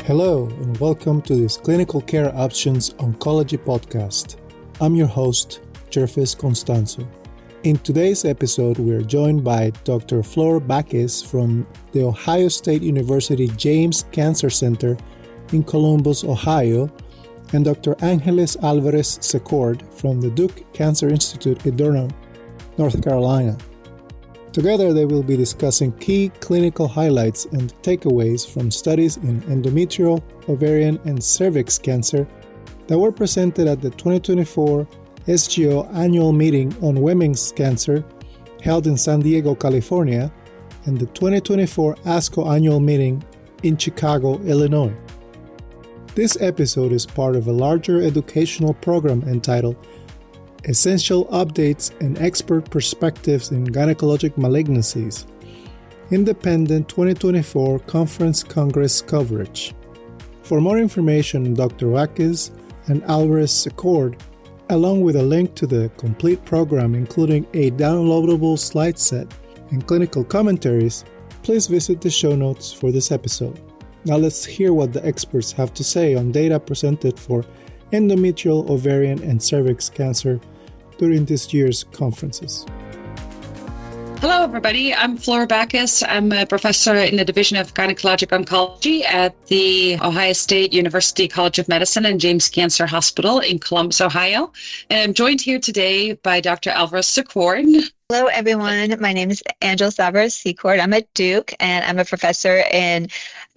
Hello and welcome to this Clinical Care Options Oncology podcast. I'm your host, Jervis Constanzo. In today's episode, we're joined by Dr. Flor Bacchus from the Ohio State University James Cancer Center in Columbus, Ohio, and Dr. Angeles Alvarez Secord from the Duke Cancer Institute in Durham, North Carolina. Together, they will be discussing key clinical highlights and takeaways from studies in endometrial, ovarian, and cervix cancer that were presented at the 2024 SGO Annual Meeting on Women's Cancer held in San Diego, California, and the 2024 ASCO Annual Meeting in Chicago, Illinois. This episode is part of a larger educational program entitled Essential Updates and Expert Perspectives in Gynecologic Malignancies, Independent 2024 Conference Congress coverage. For more information on Dr. Bacchus and Alvarez Secord, along with a link to the complete program including a downloadable slide set and clinical commentaries, please visit the show notes for this episode. Now let's hear what the experts have to say on data presented for endometrial, ovarian, and cervix cancer during this year's conferences. Hello, everybody. I'm Flor Bacchus. I'm a professor in the Division of Gynecologic Oncology at the Ohio State University College of Medicine and James Cancer Hospital in Columbus, Ohio. And I'm joined here today by Dr. Alvarez Secord. Hello, everyone. My name is Angeles Alvarez Secord. I'm at Duke, and I'm a professor in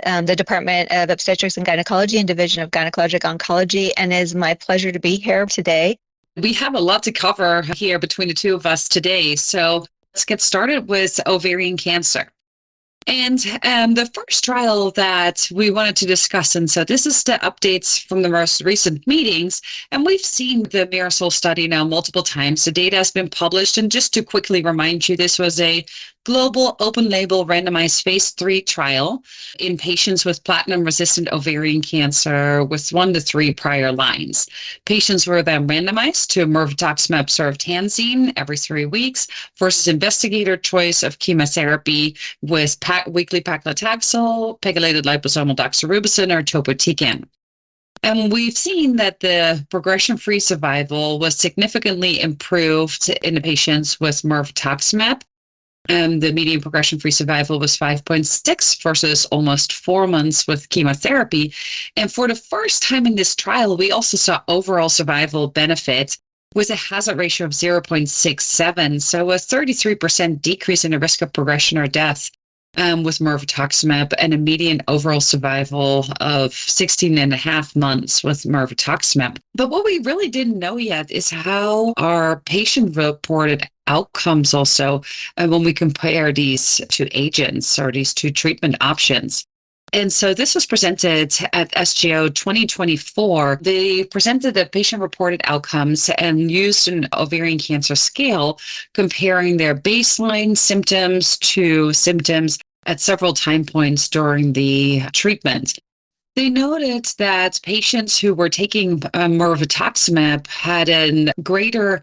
the Department of Obstetrics and Gynecology and Division of Gynecologic Oncology, and it is my pleasure to be here today. We have a lot to cover here between the two of us today, so let's get started with ovarian cancer. And the first trial that we wanted to discuss, and so this is the updates from the most recent meetings, and we've seen the MIRASOL study now multiple times. The data has been published, and just to quickly remind you, this was a global open-label randomized phase 3 trial in patients with platinum-resistant ovarian cancer with 1 to 3 prior lines. Patients were then randomized to mirvetuximab soravtansine every 3 weeks versus investigator choice of chemotherapy with weekly paclitaxel, pegylated liposomal doxorubicin, or topotecan. And we've seen that the progression-free survival was significantly improved in the patients with mirvetuximab. The median progression-free survival was 5.6 versus almost 4 months with chemotherapy. And for the first time in this trial, we also saw overall survival benefit with a hazard ratio of 0.67, so a 33% decrease in the risk of progression or death with mirvetuximab, and a median overall survival of 16 and a half months with mirvetuximab. But what we really didn't know yet is how our patient-reported outcomes also when we compare these two agents or these two treatment options. And so this was presented at SGO 2024. They presented the patient-reported outcomes and used an ovarian cancer scale comparing their baseline symptoms to symptoms at several time points during the treatment. They noted that patients who were taking mirvetuximab had a greater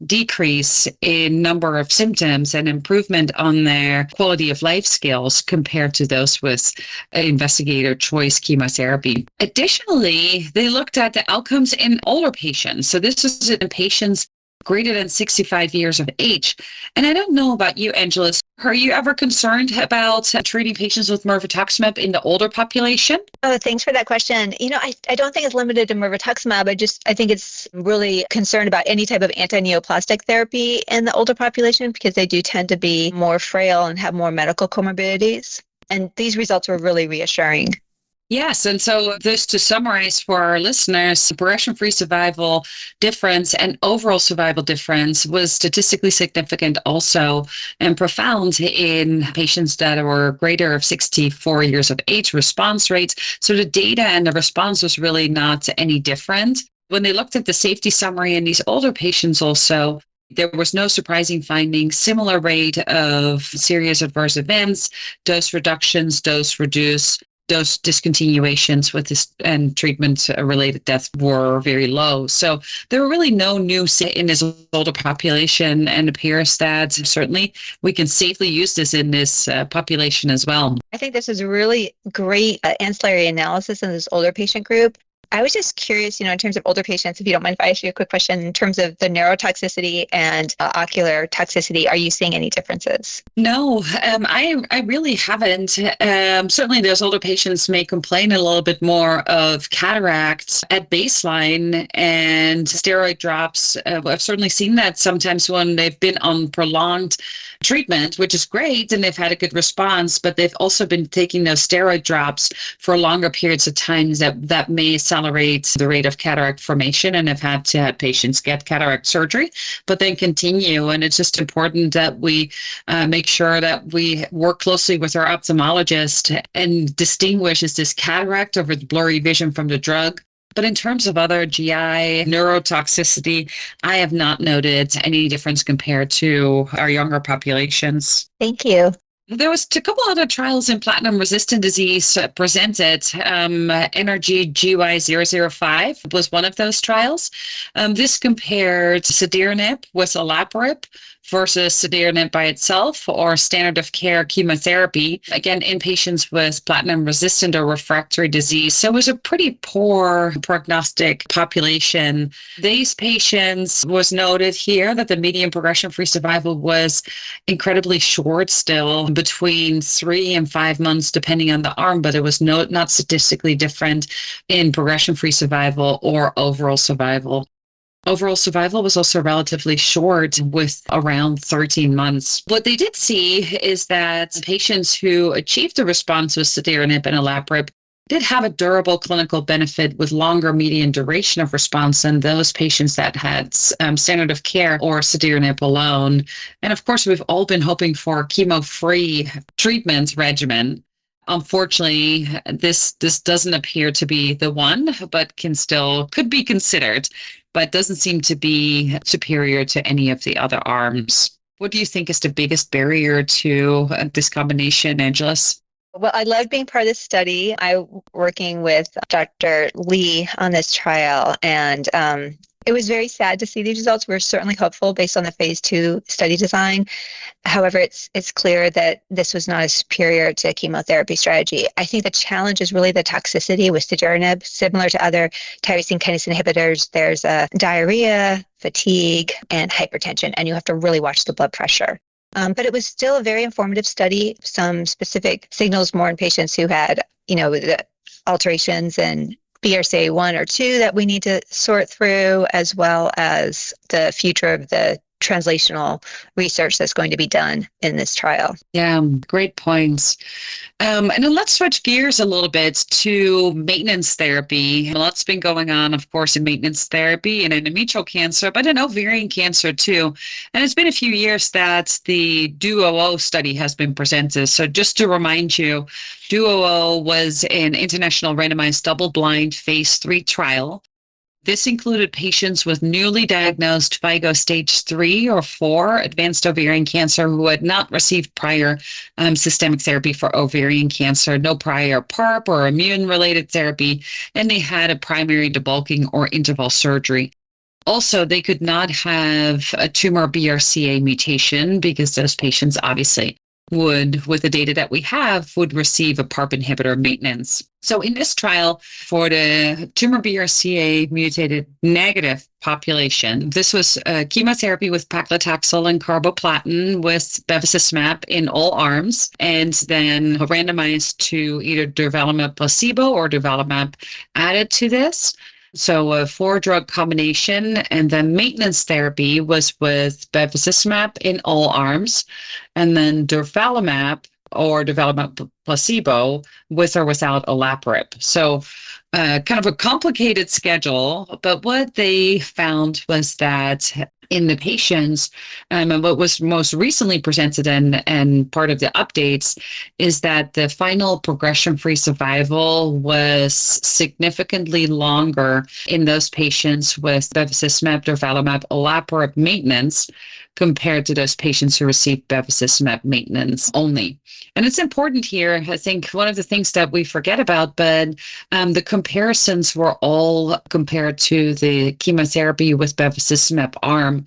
decrease in number of symptoms and improvement on their quality of life scales compared to those with investigator choice chemotherapy. Additionally, they looked at the outcomes in older patients. So this is in patients greater than 65 years of age. And I don't know about you, Angeles. Are you ever concerned about treating patients with mirvetuximab in the older population? Oh, thanks for that question. I don't think it's limited to mirvetuximab. I think it's really concerned about any type of anti-neoplastic therapy in the older population because they do tend to be more frail and have more medical comorbidities. And these results were really reassuring. Yes, and so this to summarize for our listeners, progression-free survival difference and overall survival difference was statistically significant also and profound in patients that were greater of 64 years of age response rates. So the data and the response was really not any different. When they looked at the safety summary in these older patients also, there was no surprising findings, similar rate of serious adverse events, dose reductions, dose reduce, Those discontinuations with this and treatment-related deaths were very low. So there were really no new in this older population, and appears that certainly we can safely use this in this population as well. I think this is a really great ancillary analysis in this older patient group. I was just curious, in terms of older patients, if you don't mind if I ask you a quick question, in terms of the neurotoxicity and ocular toxicity, are you seeing any differences? No, I really haven't. Certainly those older patients may complain a little bit more of cataracts at baseline and steroid drops. I've certainly seen that sometimes when they've been on prolonged treatment, which is great, and they've had a good response, but they've also been taking those steroid drops for longer periods of time that may accelerate the rate of cataract formation, and have had to have patients get cataract surgery, but then continue. And it's just important that we make sure that we work closely with our ophthalmologist and distinguish, is this cataract over the blurry vision from the drug? But in terms of other GI neurotoxicity, I have not noted any difference compared to our younger populations. Thank you. There was a couple other trials in platinum-resistant disease presented. NRG GY005 was one of those trials. This compared cediranib with olaparib versus cediranib by itself, or standard of care chemotherapy, again, in patients with platinum-resistant or refractory disease. So it was a pretty poor prognostic population. These patients, was noted here that the median progression-free survival was incredibly short still, between 3 and 5 months, depending on the arm, but it was not statistically different in progression-free survival or overall survival. Overall survival was also relatively short, with around 13 months. What they did see is that patients who achieved a response with cediranib and olaparib did have a durable clinical benefit with longer median duration of response than those patients that had standard of care or cediranib alone. And of course, we've all been hoping for a chemo-free treatment regimen. Unfortunately, this doesn't appear to be the one, but could be considered, but doesn't seem to be superior to any of the other arms. What do you think is the biggest barrier to this combination, Angeles? Well, I loved being part of this study. I'm working with Dr. Lee on this trial, and it was very sad to see these results. We're certainly hopeful based on the phase 2 study design. However, it's clear that this was not as superior to chemotherapy strategy. I think the challenge is really the toxicity with cediranib. Similar to other tyrosine kinase inhibitors, there's diarrhea, fatigue, and hypertension, and you have to really watch the blood pressure. But it was still a very informative study. Some specific signals more in patients who had, the alterations in BRCA1 or 2 that we need to sort through, as well as the future of the translational research that's going to be done in this trial. Yeah, great points. And then let's switch gears a little bit to maintenance therapy. A lot's been going on, of course, in maintenance therapy in endometrial cancer, but in ovarian cancer too. And it's been a few years that the DUO study has been presented. So just to remind you, DUO was an international randomized double-blind phase 3 trial. This included patients with newly diagnosed FIGO stage 3 or 4 advanced ovarian cancer who had not received prior systemic therapy for ovarian cancer, no prior PARP or immune-related therapy, and they had a primary debulking or interval surgery. Also, they could not have a tumor BRCA mutation, because those patients obviously would, with the data that we have, would receive a PARP inhibitor maintenance. So in this trial, for the tumor BRCA mutated negative population, this was chemotherapy with paclitaxel and carboplatin with bevacizumab in all arms, and then randomized to either durvalumab placebo or durvalumab added to this. So a 4-drug combination, and then maintenance therapy was with bevacizumab in all arms, and then durvalumab or durvalumab placebo with or without olaparib. So kind of a complicated schedule, but what they found was that in the patients, and what was most recently presented and part of the updates, is that the final progression-free survival was significantly longer in those patients with bevacizumab, durvalumab, olaparib maintenance compared to those patients who received bevacizumab maintenance only. And it's important here, I think one of the things that we forget about, but the comparisons were all compared to the chemotherapy with bevacizumab arm.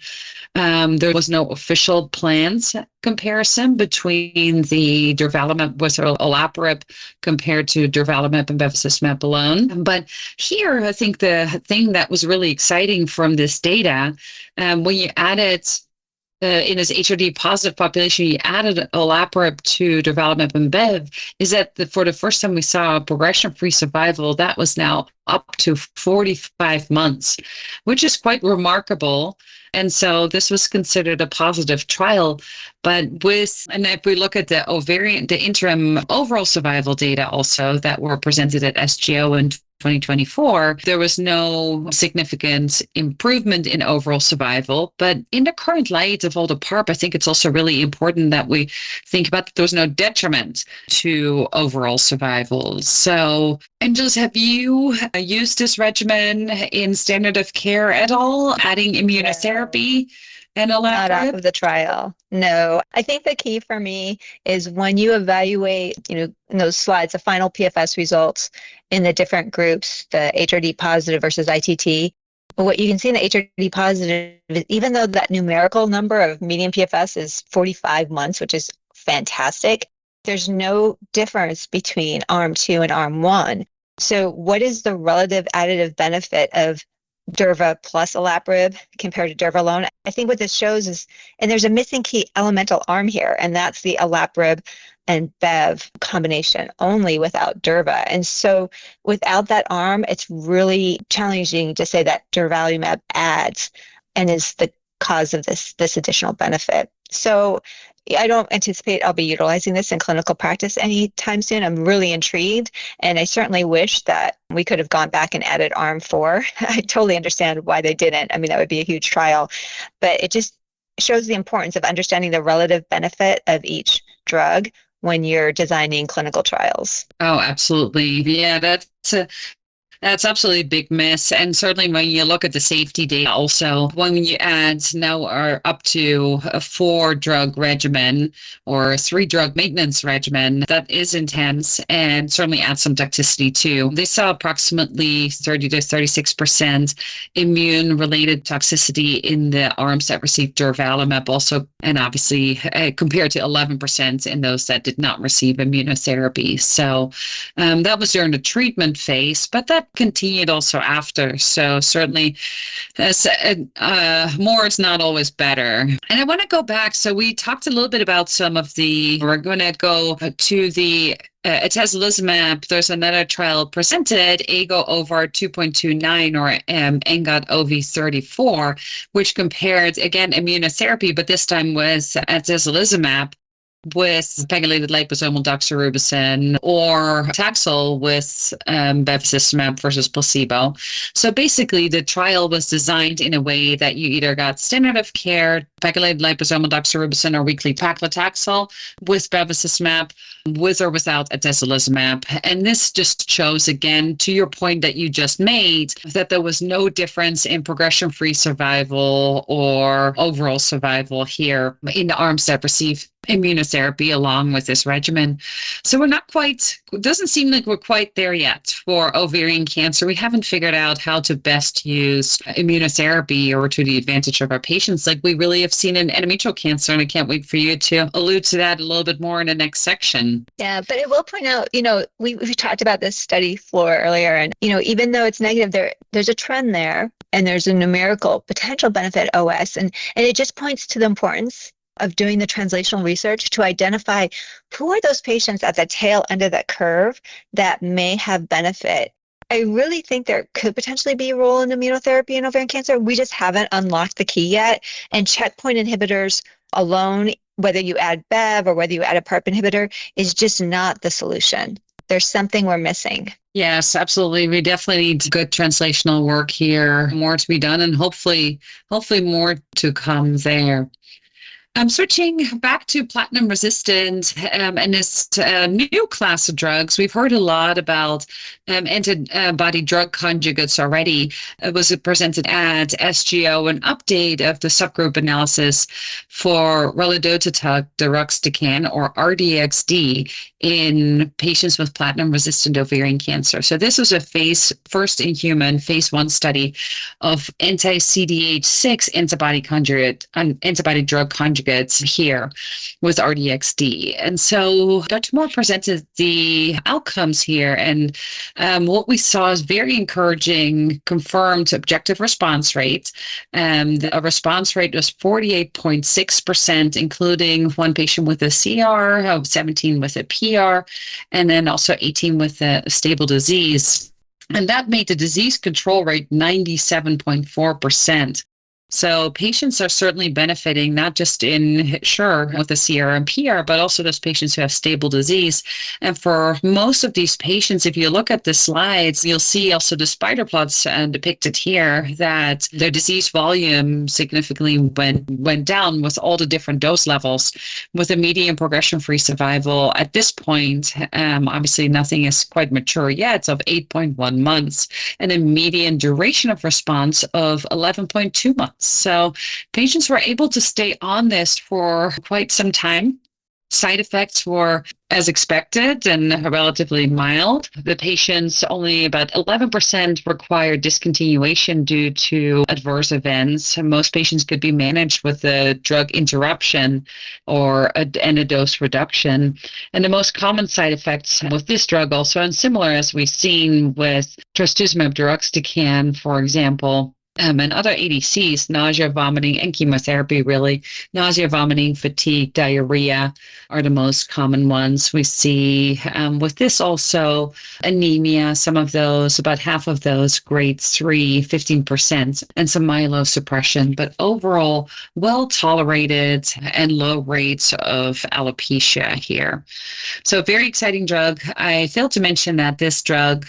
There was no official plans comparison between the durvalumab with olaparib compared to durvalumab and bevacizumab alone. But here, I think the thing that was really exciting from this data, when you added in this HRD positive population, you added olaparib to durvalumab and bev, is that for the first time we saw progression-free survival that was now up to 45 months, which is quite remarkable. And so this was considered a positive trial. But and if we look at the interim overall survival data also that were presented at SGO in 2024, there was no significant improvement in overall survival. But in the current light of all the PARP, I think it's also really important that we think about that there was no detriment to overall survival. So, Angeles, have you used this regimen in standard of care at all, adding immunotherapy? And not out of the trial. No, I think the key for me is when you evaluate, in those slides, the final PFS results in the different groups, the HRD positive versus ITT. But what you can see in the HRD positive is even though that numerical number of median PFS is 45 months, which is fantastic, there's no difference between arm 2 and arm 1. So what is the relative additive benefit of Durva plus olaparib compared to Durva alone? I think what this shows is, and there's a missing key elemental arm here, and that's the olaparib and bev combination only without Durva. And so without that arm, it's really challenging to say that durvalumab adds and is the cause of this additional benefit. So I don't anticipate I'll be utilizing this in clinical practice anytime soon. I'm really intrigued, and I certainly wish that we could have gone back and added arm 4. I totally understand why they didn't. I mean, that would be a huge trial, but it just shows the importance of understanding the relative benefit of each drug when you're designing clinical trials. Oh, absolutely. Yeah, that's absolutely a big miss. And certainly when you look at the safety data also, when you add now are up to a 4-drug regimen or a 3-drug maintenance regimen, that is intense and certainly adds some toxicity too. They saw approximately 30 to 36% immune-related toxicity in the arms that received durvalumab also, and obviously compared to 11% in those that did not receive immunotherapy. So that was during the treatment phase, but that continued also after. So certainly more is not always better. And I want to go back. So we talked a little bit about we're going to go to the atezolizumab. There's another trial presented, AGO-OVAR 2.29 or ENGOT-OV34, which compared, again, immunotherapy, but this time with atezolizumab with pegylated liposomal doxorubicin or Taxol with bevacizumab versus placebo. So basically, the trial was designed in a way that you either got standard of care, pegylated liposomal doxorubicin or weekly paclitaxel with bevacizumab, with or without atezolizumab. And this just shows, again, to your point that you just made, that there was no difference in progression-free survival or overall survival here in the arms that received immunotherapy along with this regimen. So it doesn't seem like we're quite there yet for ovarian cancer. We haven't figured out how to best use immunotherapy or to the advantage of our patients like we really have seen in endometrial cancer. And I can't wait for you to allude to that a little bit more in the next section. Yeah, but I will point out, we talked about this study floor earlier, and, even though it's negative, there's a trend there and there's a numerical potential benefit OS. And it just points to the importance of doing the translational research to identify who are those patients at the tail end of that curve that may have benefit. I really think there could potentially be a role in immunotherapy in ovarian cancer. We just haven't unlocked the key yet. And checkpoint inhibitors alone, whether you add BEV or whether you add a PARP inhibitor, is just not the solution. There's something we're missing. Yes, absolutely. We definitely need good translational work here, more to be done, and hopefully more to come there. Switching back to platinum resistant and this new class of drugs, we've heard a lot about antibody drug conjugates already. It was presented at SGO, an update of the subgroup analysis for raludotatug deruxtecan, or RDXD, in patients with platinum resistant ovarian cancer. So this was a first in human phase 1 study of anti-CDH6 antibody drug conjugates here with RDXD. And so Dr. Moore presented the outcomes here, and what we saw is very encouraging confirmed objective response rate. The response rate was 48.6%, including one patient with a CR, 17 with a PR, and then also 18 with a stable disease. And that made the disease control rate 97.4%. So patients are certainly benefiting, not just with the CR and PR, but also those patients who have stable disease. And for most of these patients, if you look at the slides, you'll see also the spider plots depicted here that their disease volume significantly went down with all the different dose levels, with a median progression-free survival at this point, obviously nothing is quite mature yet, of 8.1 months, and a median duration of response of 11.2 months. So patients were able to stay on this for quite some time. Side effects were as expected and relatively mild. The patients, only about 11% required discontinuation due to adverse events. Most patients could be managed with a drug interruption and a dose reduction. And the most common side effects with this drug also, and similar as we've seen with trastuzumab deruxtecan, for example, and other ADCs, nausea, vomiting, and chemotherapy, really. Nausea, vomiting, fatigue, diarrhea are the most common ones. We see with this also anemia, some of those, about half of those, grade 3, 15%, and some myelosuppression. But overall, well-tolerated and low rates of alopecia here. So very exciting drug. I failed to mention that this drug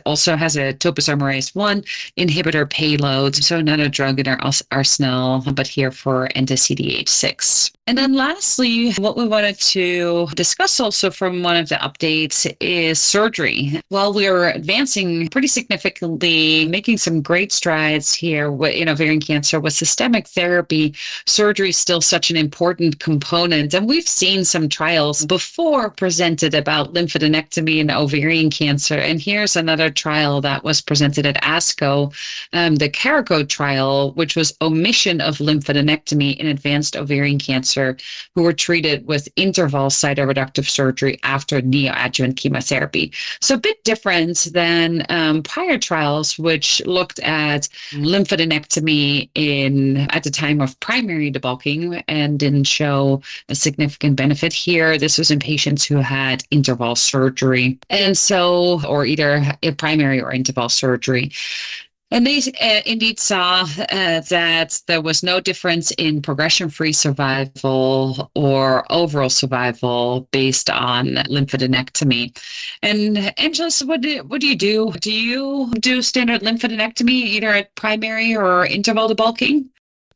also has a topoisomerase 1 inhibitor payload. So not a drug in our arsenal, but here for anti-CDH6. And then lastly, what we wanted to discuss also from one of the updates is surgery. While we are advancing pretty significantly, making some great strides here in ovarian cancer with systemic therapy, surgery is still such an important component. And we've seen some trials before presented about lymphadenectomy in ovarian cancer. And here's another trial that was presented at ASCO, the Carboplatin trial, which was omission of lymphadenectomy in advanced ovarian cancer who were treated with interval cytoreductive surgery after neoadjuvant chemotherapy. So a bit different than prior trials, which looked at lymphadenectomy at the time of primary debulking and didn't show a significant benefit here. This was in patients who had interval surgery, and so, or either a primary or interval surgery. And they indeed saw that there was no difference in progression-free survival or overall survival based on lymphadenectomy. And Angeles, what do you do? Do you do standard lymphadenectomy either at primary or interval debulking?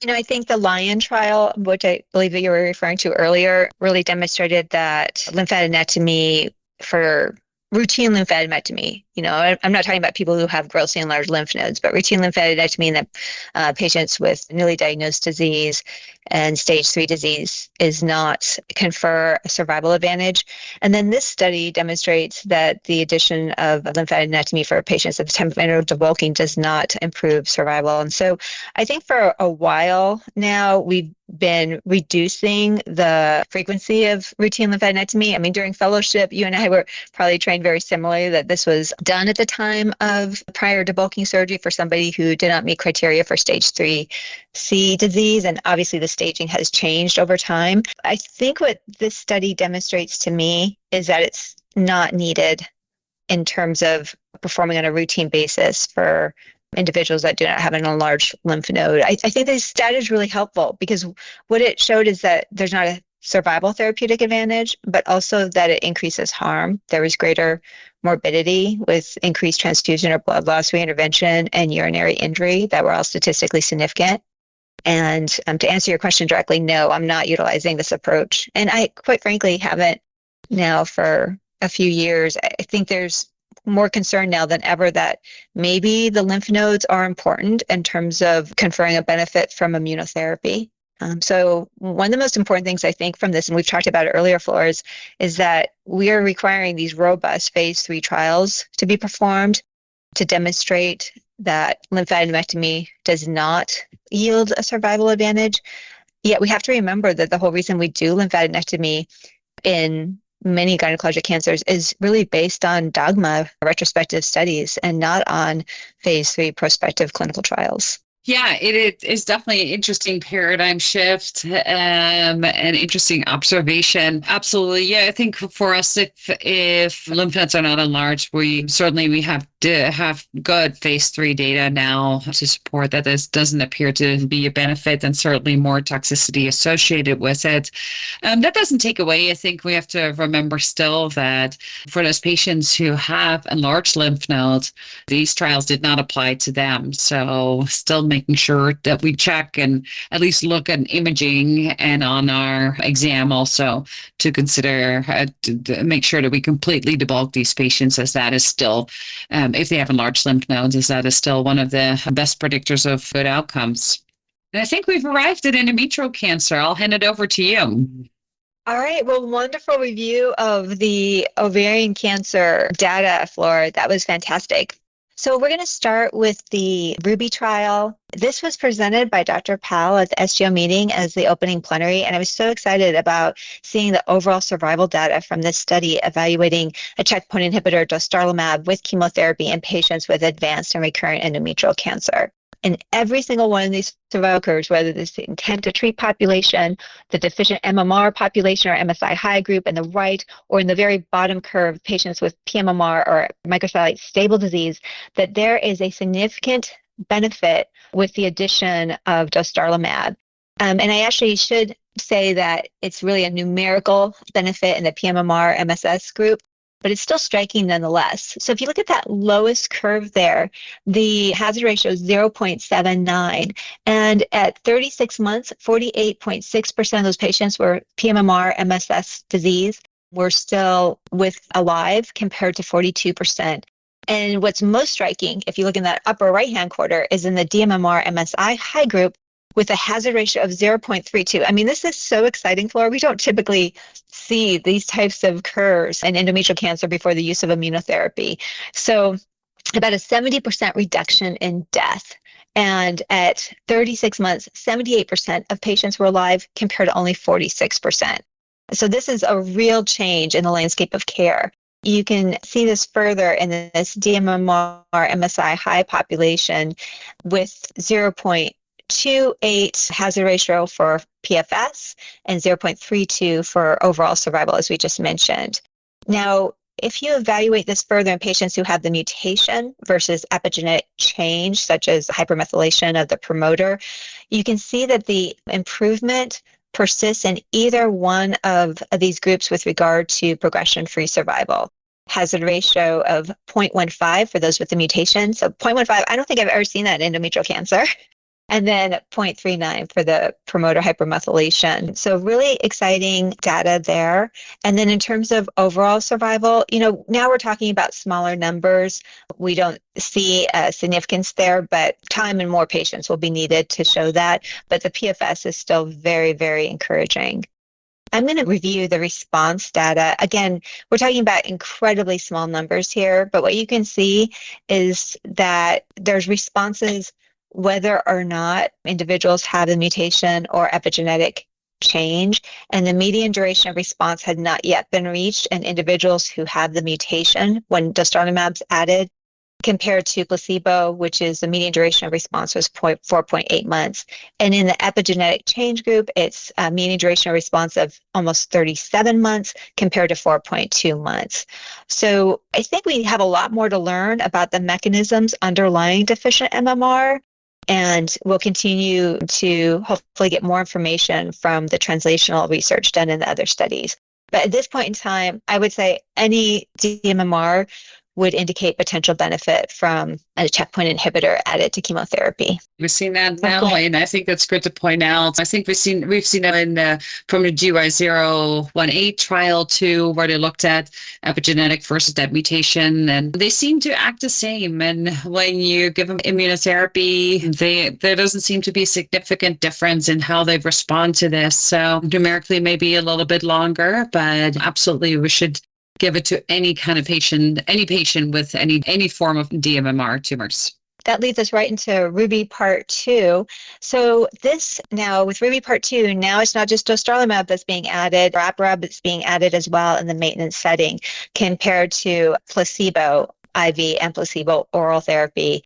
I think the Lion trial, which I believe that you were referring to earlier, really demonstrated that lymphadenectomy for routine lymphadenectomy, I'm not talking about people who have grossly enlarged lymph nodes, but routine lymphadenectomy in the patients with newly diagnosed disease and stage 3 disease is not confer a survival advantage. And then this study demonstrates that the addition of lymphadenectomy for patients at the time of debulking does not improve survival. And so I think for a while now, we've been reducing the frequency of routine lymphadenectomy. I mean, during fellowship, you and I were probably trained very similarly that this was done at the time of prior debulking surgery for somebody who did not meet criteria for stage 3C disease. And obviously the staging has changed over time. I think what this study demonstrates to me is that it's not needed in terms of performing on a routine basis for individuals that do not have an enlarged lymph node. I think this data is really helpful because what it showed is that there's not a survival therapeutic advantage, but also that it increases harm. There was greater morbidity with increased transfusion or blood loss reintervention and urinary injury that were all statistically significant. And to answer your question directly, no, I'm not utilizing this approach. And I quite frankly haven't now for a few years. I think there's more concern now than ever that maybe the lymph nodes are important in terms of conferring a benefit from immunotherapy. So one of the most important things I think from this, and we've talked about it earlier, Flores, is that we are requiring these robust phase 3 trials to be performed to demonstrate that lymphadenectomy does not yield a survival advantage. Yet we have to remember that the whole reason we do lymphadenectomy in many gynecologic cancers is really based on dogma retrospective studies and not on phase 3 prospective clinical trials. Yeah, it is definitely an interesting paradigm shift, an interesting observation. Absolutely. Yeah, I think for us, if lymph nodes are not enlarged, we have to have good phase 3 data now to support that this doesn't appear to be a benefit, and certainly more toxicity associated with it. That doesn't take away. I think we have to remember still that for those patients who have enlarged lymph nodes, these trials did not apply to them. So still making sure that we check and at least look at imaging and on our exam also to consider to make sure that we completely debulk these patients, as that is still, if they have enlarged lymph nodes, as that is still one of the best predictors of good outcomes. And I think we've arrived at endometrial cancer. I'll hand it over to you. All right. Well, wonderful review of the ovarian cancer data, Flora. That was fantastic. So we're going to start with the Ruby trial. This was presented by Dr. Powell at the SGO meeting as the opening plenary, and I was so excited about seeing the overall survival data from this study evaluating a checkpoint inhibitor, dostarlimab, with chemotherapy in patients with advanced and recurrent endometrial cancer. In every single one of these survival curves, whether it's the intent to treat population, the deficient MMR population or MSI high group in the right, or in the very bottom curve, patients with pMMR or microsatellite stable disease, that there is a significant benefit with the addition of dostarlimab. And I actually should say that it's really a numerical benefit in the pMMR MSS group, but it's still striking nonetheless. So if you look at that lowest curve there, the hazard ratio is 0.79. And at 36 months, 48.6% of those patients were pMMR MSS disease were still alive compared to 42%. And what's most striking, if you look in that upper right-hand quarter, is in the dMMR MSI high group with a hazard ratio of 0.32. I mean, this is so exciting, Flora. We don't typically see these types of curves in endometrial cancer before the use of immunotherapy. So about a 70% reduction in death. And at 36 months, 78% of patients were alive compared to only 46%. So this is a real change in the landscape of care. You can see this further in this dMMR MSI high population with 0.28 hazard ratio for PFS and 0.32 for overall survival, as we just mentioned. Now, if you evaluate this further in patients who have the mutation versus epigenetic change, such as hypermethylation of the promoter, you can see that the improvement persists in either one of these groups with regard to progression-free survival. Hazard ratio of 0.15 for those with the mutation. So 0.15, I don't think I've ever seen that in endometrial cancer. And then 0.39 for the promoter hypermethylation. So really exciting data there. And then in terms of overall survival, now we're talking about smaller numbers. We don't see a significance there, but time and more patients will be needed to show that. But the PFS is still very, very encouraging. I'm going to review the response data. Again, we're talking about incredibly small numbers here, but what you can see is that there's responses whether or not individuals have the mutation or epigenetic change, and the median duration of response had not yet been reached in individuals who have the mutation when dostarlimab's added, compared to placebo, which is the median duration of response was 4.8 months. And in the epigenetic change group, it's a median duration of response of almost 37 months compared to 4.2 months. So I think we have a lot more to learn about the mechanisms underlying deficient MMR, and we'll continue to hopefully get more information from the translational research done in the other studies. But at this point in time, I would say any dMMR would indicate potential benefit from a checkpoint inhibitor added to chemotherapy. We've seen that now, and I think that's good to point out. I think we've seen it from the GY018 trial too, where they looked at epigenetic versus that mutation, and they seem to act the same. And when you give them immunotherapy, there doesn't seem to be a significant difference in how they respond to this. So numerically, maybe a little bit longer, but absolutely, we should give it to any kind of patient, any patient with any form of dMMR tumors. That leads us right into Ruby Part 2. So this now, with Ruby Part 2, now it's not just dostarlimab that's being added, niraparib that's being added as well in the maintenance setting compared to placebo IV and placebo oral therapy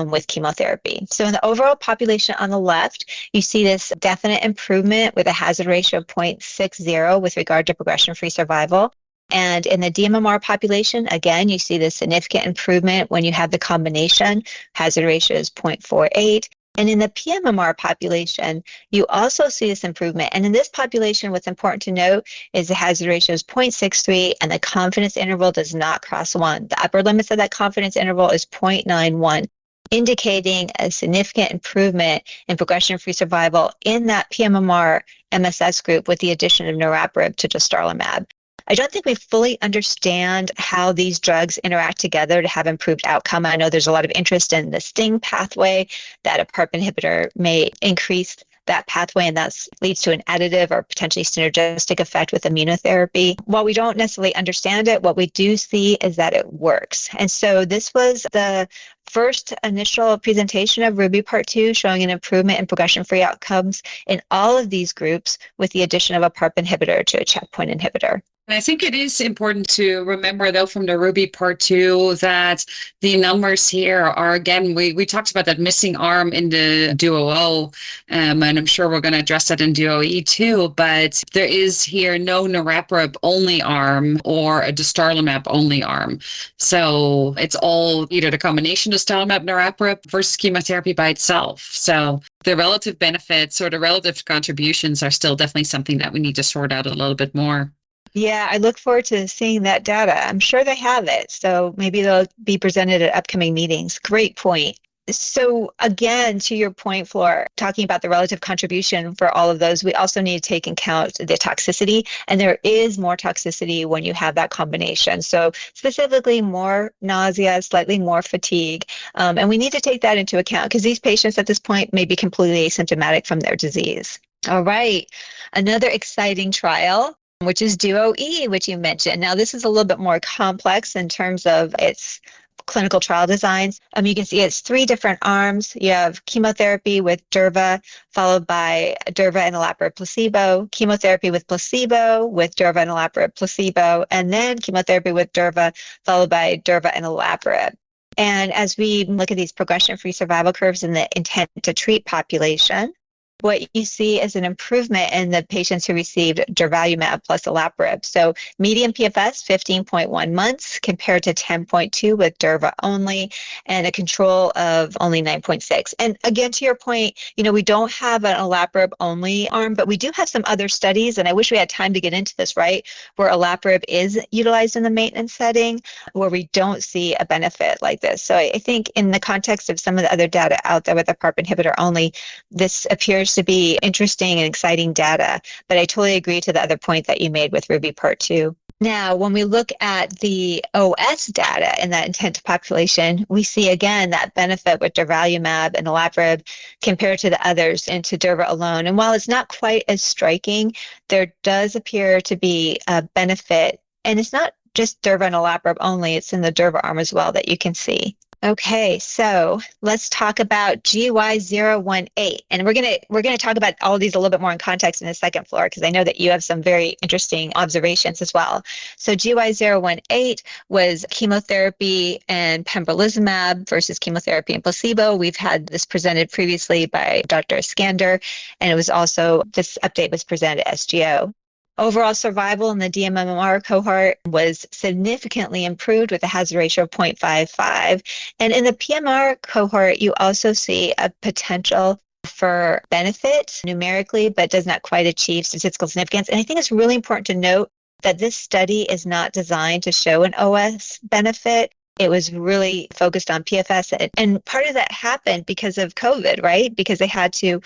with chemotherapy. So in the overall population on the left, you see this definite improvement with a hazard ratio of 0.60 with regard to progression-free survival. And in the dMMR population, again, you see this significant improvement when you have the combination. Hazard ratio is 0.48. And in the pMMR population, you also see this improvement. And in this population, what's important to note is the hazard ratio is 0.63 and the confidence interval does not cross 1. The upper limits of that confidence interval is 0.91, indicating a significant improvement in progression-free survival in that pMMR MSS group with the addition of niraparib to dostarlimab. I don't think we fully understand how these drugs interact together to have improved outcome. I know there's a lot of interest in the STING pathway, that a PARP inhibitor may increase that pathway, and that leads to an additive or potentially synergistic effect with immunotherapy. While we don't necessarily understand it, what we do see is that it works. And so this was the first initial presentation of Ruby Part 2 showing an improvement in progression-free outcomes in all of these groups with the addition of a PARP inhibitor to a checkpoint inhibitor. And I think it is important to remember, though, from the Ruby Part 2 that the numbers here are, again, we talked about that missing arm in the DUO, and I'm sure we're going to address that in DUOE too, but there is here no niraparib only arm or a dostarlimab only arm. So it's all either the combination dostarlimab niraparib versus chemotherapy by itself. So the relative benefits or the relative contributions are still definitely something that we need to sort out a little bit more. Yeah, I look forward to seeing that data. I'm sure they have it, so maybe they'll be presented at upcoming meetings. Great point. So again, to your point, Flor, talking about the relative contribution for all of those, we also need to take into account the toxicity, and there is more toxicity when you have that combination. So specifically more nausea, slightly more fatigue, and we need to take that into account because these patients at this point may be completely asymptomatic from their disease. All right, another exciting trial, which is DUOE, which you mentioned. Now, this is a little bit more complex in terms of its clinical trial designs. You can see it's 3 different arms. You have chemotherapy with durva, followed by durva and olaparib placebo, chemotherapy with placebo, with durva and olaparib placebo, and then chemotherapy with durva, followed by durva and olaparib. And as we look at these progression-free survival curves in the intent to treat population, what you see is an improvement in the patients who received durvalumab plus olaparib. So median PFS, 15.1 months compared to 10.2 with durva only, and a control of only 9.6. And again, to your point, we don't have an olaparib only arm, but we do have some other studies, and I wish we had time to get into this, right, where olaparib is utilized in the maintenance setting, where we don't see a benefit like this. So I think in the context of some of the other data out there with a PARP inhibitor only, this appears to be interesting and exciting data, but I totally agree to the other point that you made with Ruby Part 2. Now, when we look at the OS data in that intent population, we see again that benefit with durvalumab and olaparib compared to the others and to durva alone. And while it's not quite as striking, there does appear to be a benefit, and it's not just durva and olaparib only, it's in the durva arm as well that you can see. Okay, so let's talk about GY018, and we're gonna talk about all of these a little bit more in context in the second floor because I know that you have some very interesting observations as well. So GY018 was chemotherapy and pembrolizumab versus chemotherapy and placebo. We've had this presented previously by Dr. Iskander, and this update was presented at SGO. Overall survival in the dMMR cohort was significantly improved with a hazard ratio of 0.55. And in the PMR cohort, you also see a potential for benefit numerically, but does not quite achieve statistical significance. And I think it's really important to note that this study is not designed to show an OS benefit. It was really focused on PFS. And part of that happened because of COVID, right? Because they had to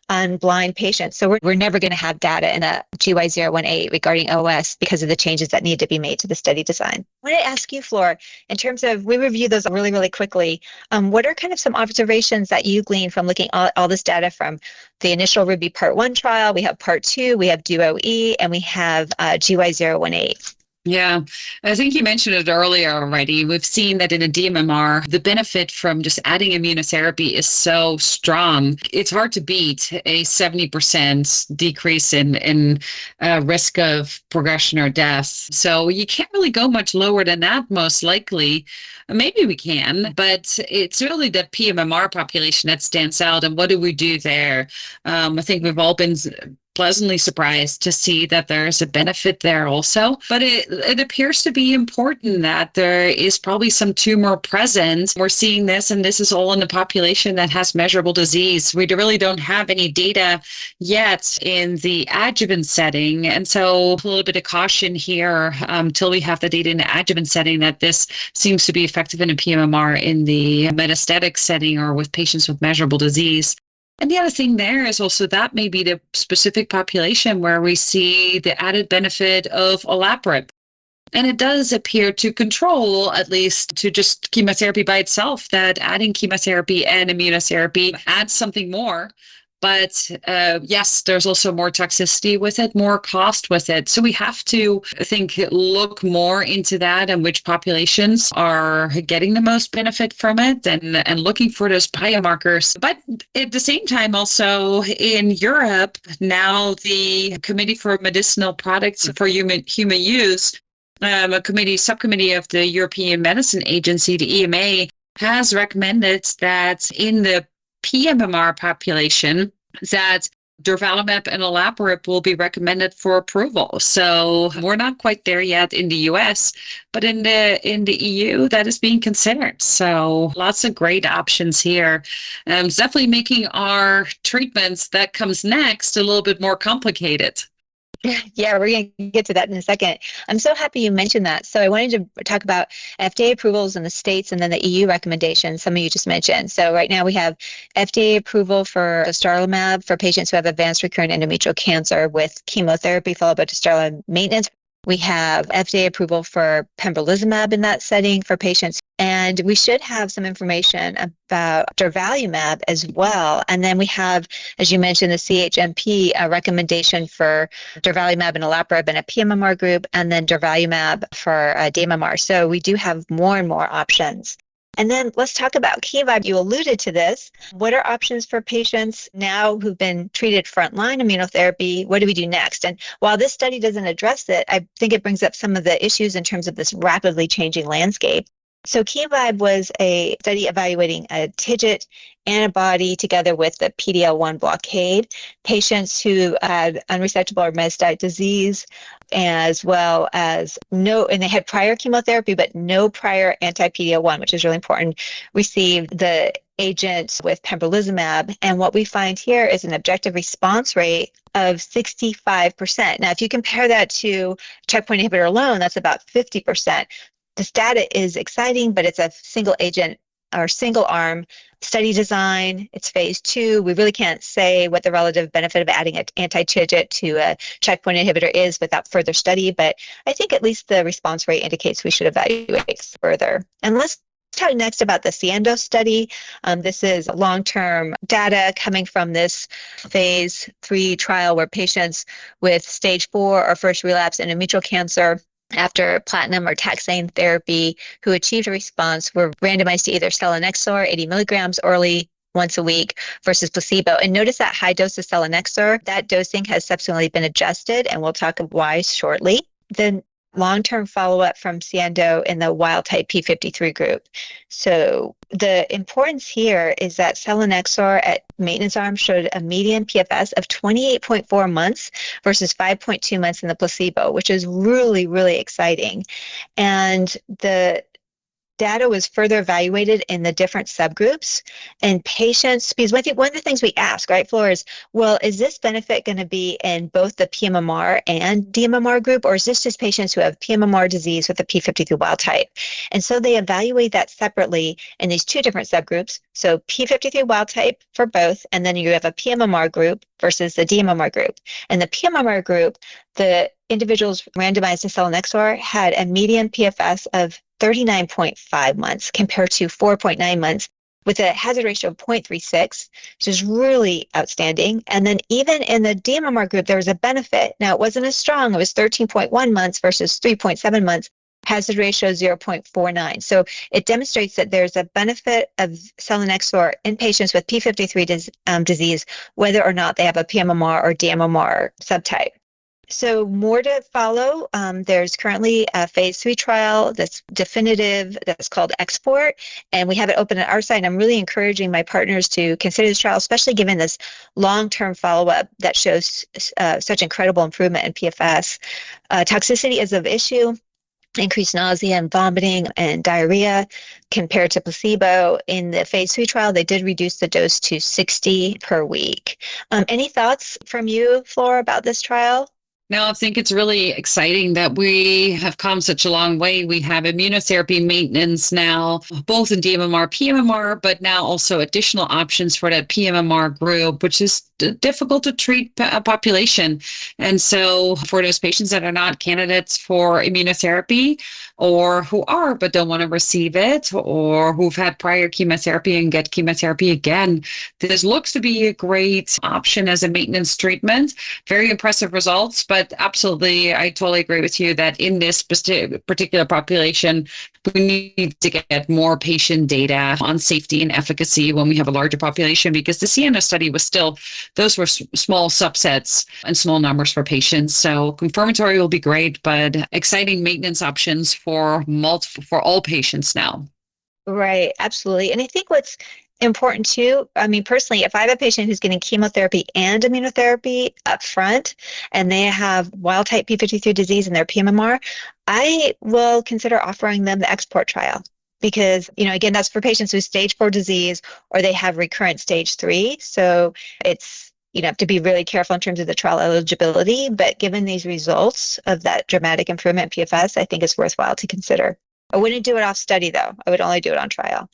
unblind patients. So we're never going to have data in a GY018 regarding OS because of the changes that need to be made to the study design. I want to ask you, Flor, in terms of, we reviewed those really, really quickly. What are kind of some observations that you gleaned from looking at all this data from the initial Ruby Part 1 trial? We have Part 2, we have DUO-E, and we have GY018. Yeah, I think you mentioned it earlier already. We've seen that in a DMMR, the benefit from just adding immunotherapy is so strong. It's hard to beat a 70% decrease in risk of progression or death. So you can't really go much lower than that, most likely. Maybe we can, but it's really the PMMR population that stands out. And what do we do there? I think we've all been pleasantly surprised to see that there's a benefit there also. But it appears to be important that there is probably some tumor present. We're seeing this, and this is all in the population that has measurable disease. We really don't have any data yet in the adjuvant setting. And so a little bit of caution here until we have the data in the adjuvant setting that this seems to be effective in a PMMR in the metastatic setting or with patients with measurable disease. And the other thing there is also that may be the specific population where we see the added benefit of olaparib. And it does appear to control, at least to just chemotherapy by itself, that adding chemotherapy and immunotherapy adds something more. But yes, there's also more toxicity with it, more cost with it. So we have to, I think, look more into that and which populations are getting the most benefit from it and looking for those biomarkers. But at the same time, also in Europe, now the Committee for Medicinal Products for Human Use, a subcommittee of the European Medicine Agency, the EMA, has recommended that in the pMMR population that durvalumab and olaparib will be recommended for approval. So we're not quite there yet in the US, but in the EU that is being considered. So lots of great options here. It's definitely making our treatments that comes next a little bit more complicated. Yeah, we're going to get to that in a second. I'm so happy you mentioned that. So I wanted to talk about FDA approvals in the States and then the EU recommendations, some of you just mentioned. So right now we have FDA approval for dostarlimab for patients who have advanced recurrent endometrial cancer with chemotherapy followed by dostarlimab maintenance. We have FDA approval for pembrolizumab in that setting for patients. And we should have some information about durvalumab as well. And then we have, as you mentioned, the CHMP recommendation for durvalumab and olaparib in a pMMR group, and then durvalumab for DMMR. So we do have more and more options. And then let's talk about KeyVibe. You alluded to this. What are options for patients now who've been treated frontline immunotherapy? What do we do next? And while this study doesn't address it, I think it brings up some of the issues in terms of this rapidly changing landscape. So KeyVibe was a study evaluating a TIGIT antibody together with the PD-L1 blockade, patients who had unresectable or metastatic disease, as well as and they had prior chemotherapy, but no prior anti-PD-L1, which is really important, received the agent with pembrolizumab. And what we find here is an objective response rate of 65%. Now, if you compare that to checkpoint inhibitor alone, that's about 50%. This data is exciting, but it's a single agent or single arm study design. It's phase 2. We really can't say what the relative benefit of adding an anti-TIGIT to a checkpoint inhibitor is without further study, but I think at least the response rate indicates we should evaluate further. And let's talk next about the SIENDO study. This is long-term data coming from this phase 3 trial where patients with stage 4 or first relapse endometrial cancer after platinum or taxane therapy who achieved a response were randomized to either selinexor 80 milligrams orally once a week versus placebo. And notice that high dose of selinexor, that dosing has subsequently been adjusted, and we'll talk about why shortly. Then long-term follow-up from SIENDO in the wild-type P53 group. So the importance here is that selinexor at maintenance arm showed a median PFS of 28.4 months versus 5.2 months in the placebo, which is really, really exciting. And the data was further evaluated in the different subgroups and patients, because one of the things we ask, right, Flora, is, well, is this benefit going to be in both the pMMR and dMMR group, or is this just patients who have pMMR disease with a p53 wild type? And so they evaluate that separately in these two different subgroups. So p53 wild type for both, and then you have a pMMR group versus the dMMR group. And the pMMR group, the individuals randomized to selinexor had a median PFS of 39.5 months compared to 4.9 months with a hazard ratio of 0.36, which is really outstanding. And then even in the dMMR group, there was a benefit. Now, it wasn't as strong. It was 13.1 months versus 3.7 months, hazard ratio 0.49. So it demonstrates that there's a benefit of selinexor in patients with p53 disease, whether or not they have a pMMR or dMMR subtype. So more to follow. There's currently a phase 3 trial that's definitive, that's called Export, and we have it open at our site. And I'm really encouraging my partners to consider this trial, especially given this long-term follow-up that shows such incredible improvement in PFS. Toxicity is of issue. Increased nausea and vomiting and diarrhea compared to placebo. In the phase 3 trial, they did reduce the dose to 60 per week. Any thoughts from you, Flora, about this trial? No, I think it's really exciting that we have come such a long way. We have immunotherapy maintenance now, both in dMMR, pMMR, but now also additional options for that pMMR group, which is difficult to treat population. And so for those patients that are not candidates for immunotherapy, or who are but don't want to receive it, or who've had prior chemotherapy and get chemotherapy again, this looks to be a great option as a maintenance treatment. Very impressive results, but absolutely, I totally agree with you that in this particular population, we need to get more patient data on safety and efficacy when we have a larger population, because the Sienna study was still, those were small subsets and small numbers for patients. So confirmatory will be great, but exciting maintenance options for all patients now. Right, absolutely. And I think what's important too, I mean, personally, if I have a patient who's getting chemotherapy and immunotherapy up front, and they have wild type p53 disease in their pMMR, I will consider offering them the Export trial. Because, again, that's for patients with stage 4 disease, or they have recurrent stage 3. So it's, have to be really careful in terms of the trial eligibility. But given these results of that dramatic improvement in PFS, I think it's worthwhile to consider. I wouldn't do it off study, though. I would only do it on trial.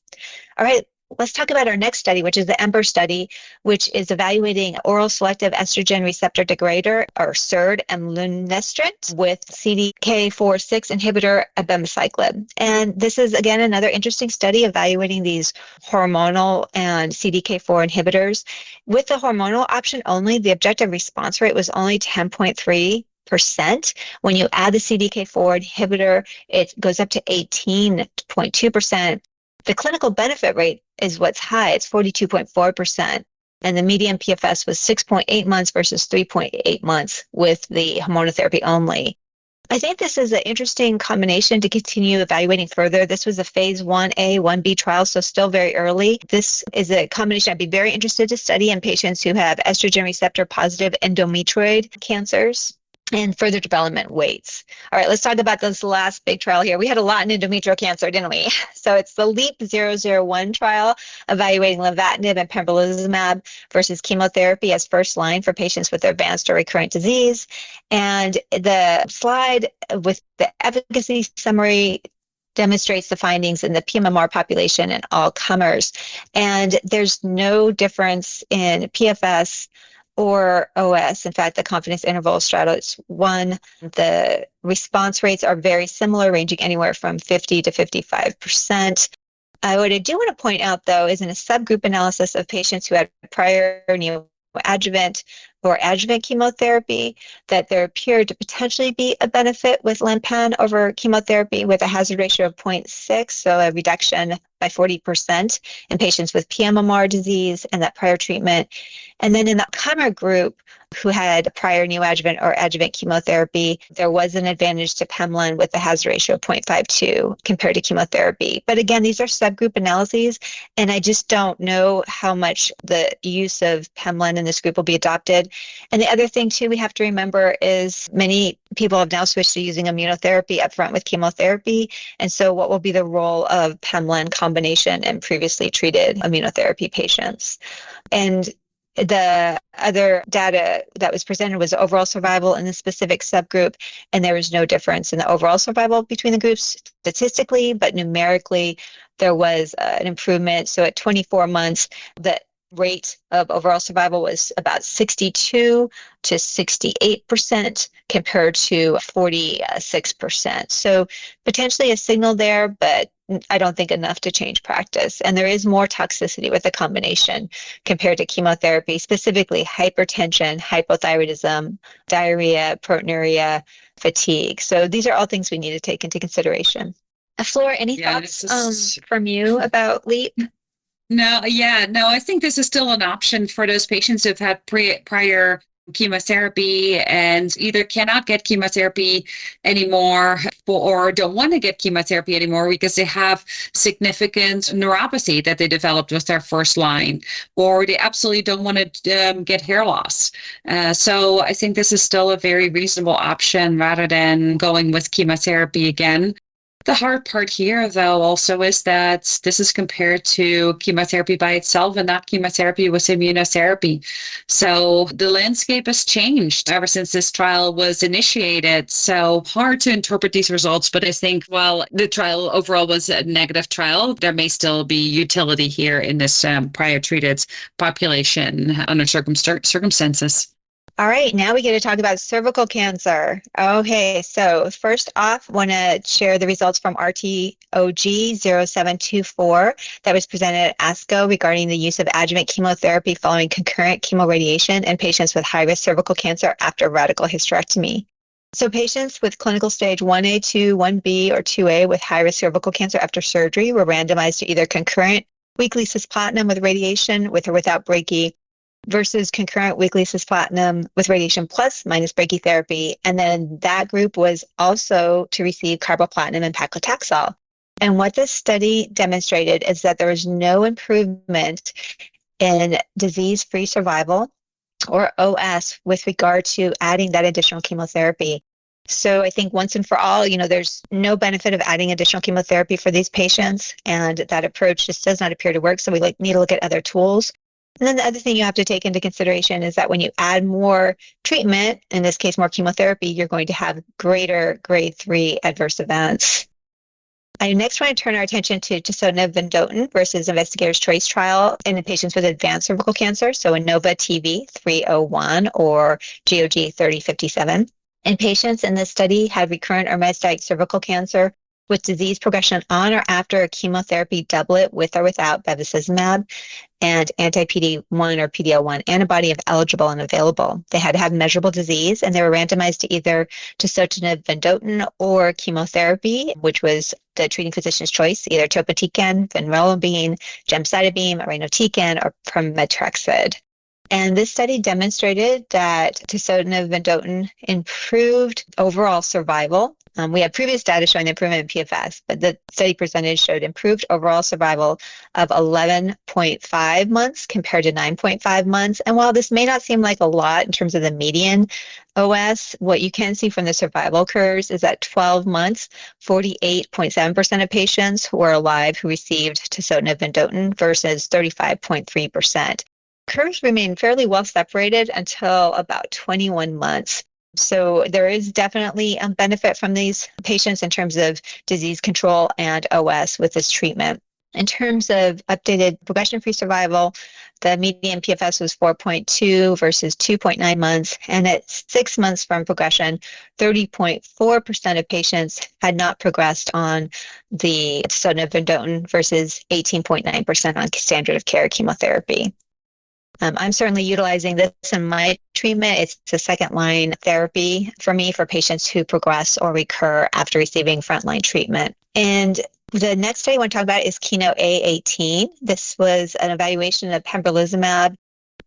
All right. Let's talk about our next study, which is the EMBER study, which is evaluating oral selective estrogen receptor degrader, or SERD, imlunestrant with CDK4/6 inhibitor abemaciclib. And this is, again, another interesting study evaluating these hormonal and CDK4 inhibitors. With the hormonal option only, the objective response rate was only 10.3%. When you add the CDK4 inhibitor, it goes up to 18.2%. The clinical benefit rate is what's high. It's 42.4%. And the median PFS was 6.8 months versus 3.8 months with the hormonotherapy only. I think this is an interesting combination to continue evaluating further. This was a phase 1A, 1B trial, so still very early. This is a combination I'd be very interested to study in patients who have estrogen receptor positive endometrioid cancers and further development waits. All right, let's talk about this last big trial here. We had a lot in endometrial cancer, didn't we? So it's the LEAP-001 trial evaluating lenvatinib and pembrolizumab versus chemotherapy as first line for patients with advanced or recurrent disease. And the slide with the efficacy summary demonstrates the findings in the pMMR population in all comers. And there's no difference in PFS or OS. In fact, the confidence interval straddles 1. The response rates are very similar, ranging anywhere from 50 to 55%. What I do want to point out, though, is in a subgroup analysis of patients who had prior neoadjuvant or adjuvant chemotherapy, that there appeared to potentially be a benefit with Len/Pen over chemotherapy with a hazard ratio of 0.6, so a reduction by 40% in patients with pMMR disease and that prior treatment. And then in the comer group who had prior neoadjuvant or adjuvant chemotherapy, there was an advantage to Pemlen with a hazard ratio of 0.52 compared to chemotherapy. But again, these are subgroup analyses, and I just don't know how much the use of Pemlen in this group will be adopted. And the other thing, too, we have to remember is many people have now switched to using immunotherapy upfront with chemotherapy. And so what will be the role of pembrolizumab combination in previously treated immunotherapy patients? And the other data that was presented was overall survival in the specific subgroup, and there was no difference in the overall survival between the groups statistically, but numerically there was an improvement. So at 24 months, the rate of overall survival was about 62 to 68% compared to 46%. So potentially a signal there, but I don't think enough to change practice. And there is more toxicity with the combination compared to chemotherapy, specifically hypertension, hypothyroidism, diarrhea, proteinuria, fatigue. So these are all things we need to take into consideration. Flora, any thoughts from you about LEAP? No, I think this is still an option for those patients who've had prior chemotherapy and either cannot get chemotherapy anymore or don't want to get chemotherapy anymore because they have significant neuropathy that they developed with their first line, or they absolutely don't want to get hair loss. So I think this is still a very reasonable option rather than going with chemotherapy again. The hard part here, though, also is that this is compared to chemotherapy by itself and not chemotherapy with immunotherapy. So the landscape has changed ever since this trial was initiated. So hard to interpret these results, but I think while the trial overall was a negative trial, there may still be utility here in this prior treated population under circumstances. All right, now we get to talk about cervical cancer. Okay, so first off, want to share the results from RTOG 0724 that was presented at ASCO regarding the use of adjuvant chemotherapy following concurrent chemoradiation in patients with high-risk cervical cancer after radical hysterectomy. So patients with clinical stage 1A, 2, 1B, or 2A with high-risk cervical cancer after surgery were randomized to either concurrent weekly cisplatin with radiation with or without brachy, versus concurrent weekly cisplatin with radiation plus minus brachytherapy. And then that group was also to receive carboplatin and paclitaxel. And what this study demonstrated is that there was no improvement in disease-free survival, or OS, with regard to adding that additional chemotherapy. So I think once and for all, there's no benefit of adding additional chemotherapy for these patients, and that approach just does not appear to work. So we need to look at other tools. And then the other thing you have to take into consideration is that when you add more treatment, in this case more chemotherapy, you're going to have greater grade 3 adverse events. I next want to turn our attention to tisotumab vedotin versus investigator's choice trial in patients with advanced cervical cancer, so INNOVA TV 301 or GOG 3057. And patients in this study had recurrent or metastatic cervical cancer with disease progression on or after a chemotherapy doublet with or without bevacizumab and anti-PD-1 or PD-L1 antibody if eligible and available. They had to have measurable disease, and they were randomized to either tisotumab vedotin or chemotherapy, which was the treating physician's choice, either topotecan, vinorelbine, gemcitabine, irinotecan, or pemetrexed. And this study demonstrated that tisotumab vedotin improved overall survival. We had previous data showing the improvement in PFS, but the study presented showed improved overall survival of 11.5 months compared to 9.5 months. And while this may not seem like a lot in terms of the median OS, what you can see from the survival curves is that 12 months, 48.7% of patients were alive who received tisotumab vedotin versus 35.3%. Curves remain fairly well separated until about 21 months. So there is definitely a benefit from these patients in terms of disease control and OS with this treatment. In terms of updated progression-free survival, the median PFS was 4.2 versus 2.9 months. And at 6 months from progression, 30.4% of patients had not progressed on the tisotumab vedotin versus 18.9% on standard of care chemotherapy. I'm certainly utilizing this in my treatment. It's a second-line therapy for me for patients who progress or recur after receiving frontline treatment. And the next study I want to talk about is Keynote A18. This was an evaluation of pembrolizumab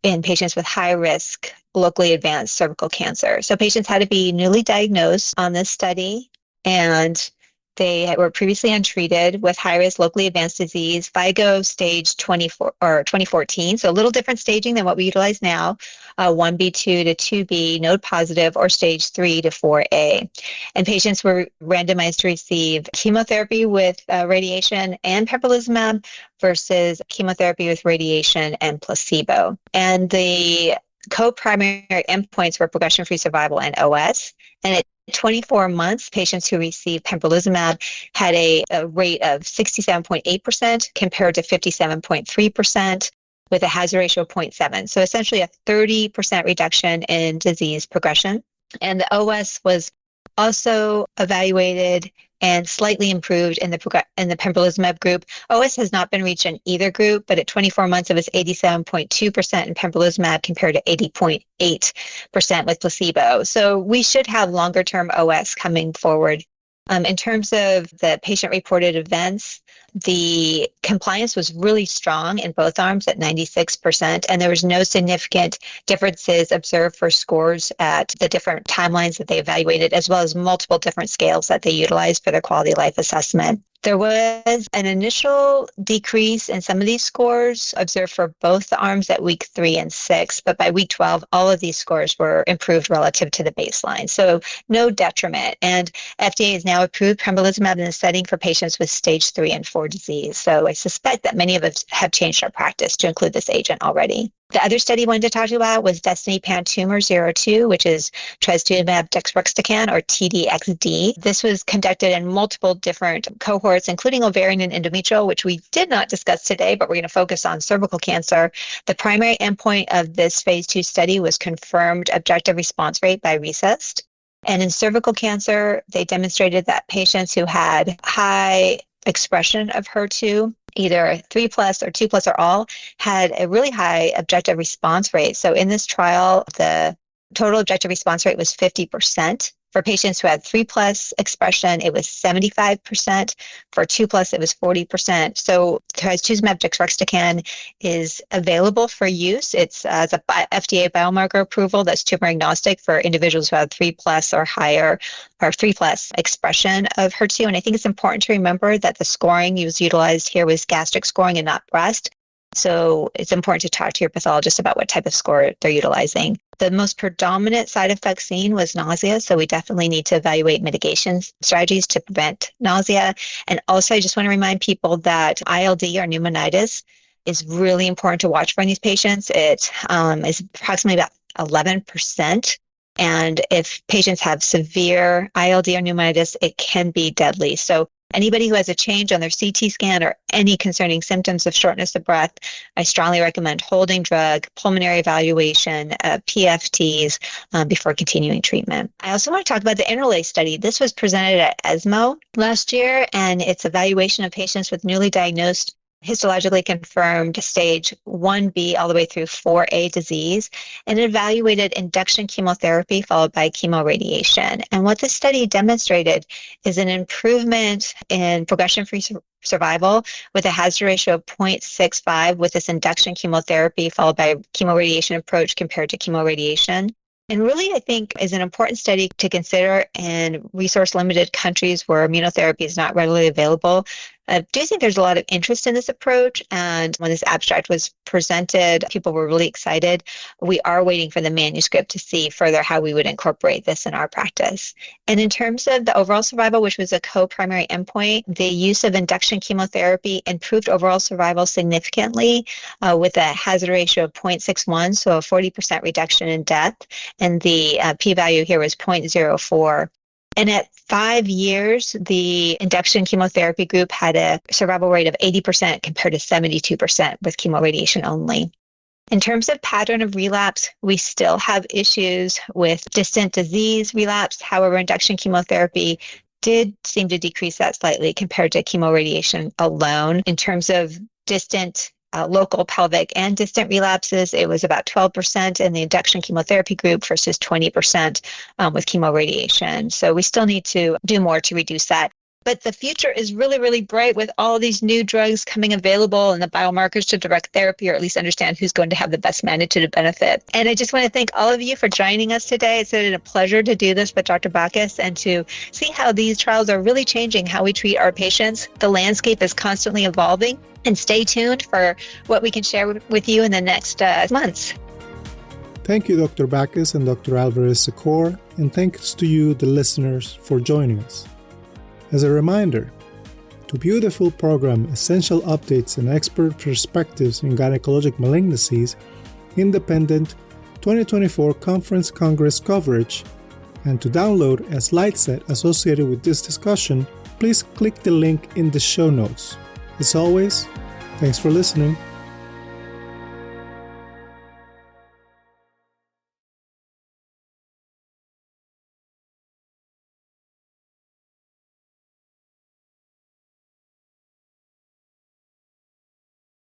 in patients with high-risk locally advanced cervical cancer. So patients had to be newly diagnosed on this study, and They were previously untreated with high-risk locally advanced disease, FIGO stage 24 or 2014, so a little different staging than what we utilize now, 1B2 to 2B, node positive, or stage 3 to 4A. And patients were randomized to receive chemotherapy with radiation and pembrolizumab versus chemotherapy with radiation and placebo. And the co-primary endpoints were progression-free survival and OS. And at 24 months, patients who received pembrolizumab had a rate of 67.8% compared to 57.3% with a hazard ratio of 0.7. So essentially a 30% reduction in disease progression. And the OS was also evaluated and slightly improved in the pembrolizumab group. OS has not been reached in either group, but at 24 months, it was 87.2% in pembrolizumab compared to 80.8% with placebo. So we should have longer-term OS coming forward. In terms of the patient-reported events, the compliance was really strong in both arms at 96%, and there was no significant differences observed for scores at the different timelines that they evaluated, as well as multiple different scales that they utilized for their quality of life assessment. There was an initial decrease in some of these scores observed for both the arms at week 3 and 6, but by week 12, all of these scores were improved relative to the baseline. So no detriment. And FDA has now approved pembrolizumab in the setting for patients with stage 3 and 4 disease. So I suspect that many of us have changed our practice to include this agent already. The other study I wanted to talk to you about was Destiny Pan-Tumor 02, which is trastuzumab deruxtecan, or TDXD. This was conducted in multiple different cohorts, including ovarian and endometrial, which we did not discuss today, but we're going to focus on cervical cancer. The primary endpoint of this phase 2 study was confirmed objective response rate by RECIST. And in cervical cancer, they demonstrated that patients who had high expression of HER2, either 3+ or 2+ or all, had a really high objective response rate. So in this trial, the total objective response rate was 50%. For patients who had 3+ expression, it was 75%. For 2+, it was 40%. So trastuzumab deruxtecan is available for use. It's as a FDA biomarker approval that's tumor agnostic for individuals who have 3+ or higher, or 3+ expression of HER2. And I think it's important to remember that the scoring was utilized here was gastric scoring and not breast. So it's important to talk to your pathologist about what type of score they're utilizing. The most predominant side effect seen was nausea, so we definitely need to evaluate mitigation strategies to prevent nausea. And also, I just want to remind people that ILD, or pneumonitis, is really important to watch for in these patients. It is approximately about 11%. And if patients have severe ILD or pneumonitis, it can be deadly. So anybody who has a change on their CT scan or any concerning symptoms of shortness of breath, I strongly recommend holding drug, pulmonary evaluation, PFTs before continuing treatment. I also want to talk about the INTERLACE study. This was presented at ESMO last year, and it's evaluation of patients with newly diagnosed histologically confirmed stage 1B all the way through 4A disease, and evaluated induction chemotherapy followed by chemoradiation. And what this study demonstrated is an improvement in progression-free survival with a hazard ratio of 0.65 with this induction chemotherapy followed by chemoradiation approach compared to chemoradiation. And really, I think, is an important study to consider in resource-limited countries where immunotherapy is not readily available. I do think there's a lot of interest in this approach, and when this abstract was presented, people were really excited. We are waiting for the manuscript to see further how we would incorporate this in our practice. And in terms of the overall survival, which was a co-primary endpoint, the use of induction chemotherapy improved overall survival significantly with a hazard ratio of 0.61, so a 40% reduction in death, and the p-value here was 0.04. And at 5 years, the induction chemotherapy group had a survival rate of 80% compared to 72% with chemoradiation only. In terms of pattern of relapse, we still have issues with distant disease relapse. However, induction chemotherapy did seem to decrease that slightly compared to chemoradiation alone. In terms of distant local pelvic and distant relapses, it was about 12% in the induction chemotherapy group versus 20% with chemoradiation. So we still need to do more to reduce that. But the future is really, really bright with all these new drugs coming available and the biomarkers to direct therapy, or at least understand who's going to have the best magnitude of benefit. And I just want to thank all of you for joining us today. It's been a pleasure to do this with Dr. Bacchus and to see how these trials are really changing how we treat our patients. The landscape is constantly evolving, and stay tuned for what we can share with you in the next months. Thank you, Dr. Bacchus and Dr. Alvarez Secord, and thanks to you, the listeners, for joining us. As a reminder, to view the full program, essential updates and expert perspectives in gynecologic malignancies, independent 2024 Conference Congress coverage, and to download a slide set associated with this discussion, please click the link in the show notes. As always, thanks for listening.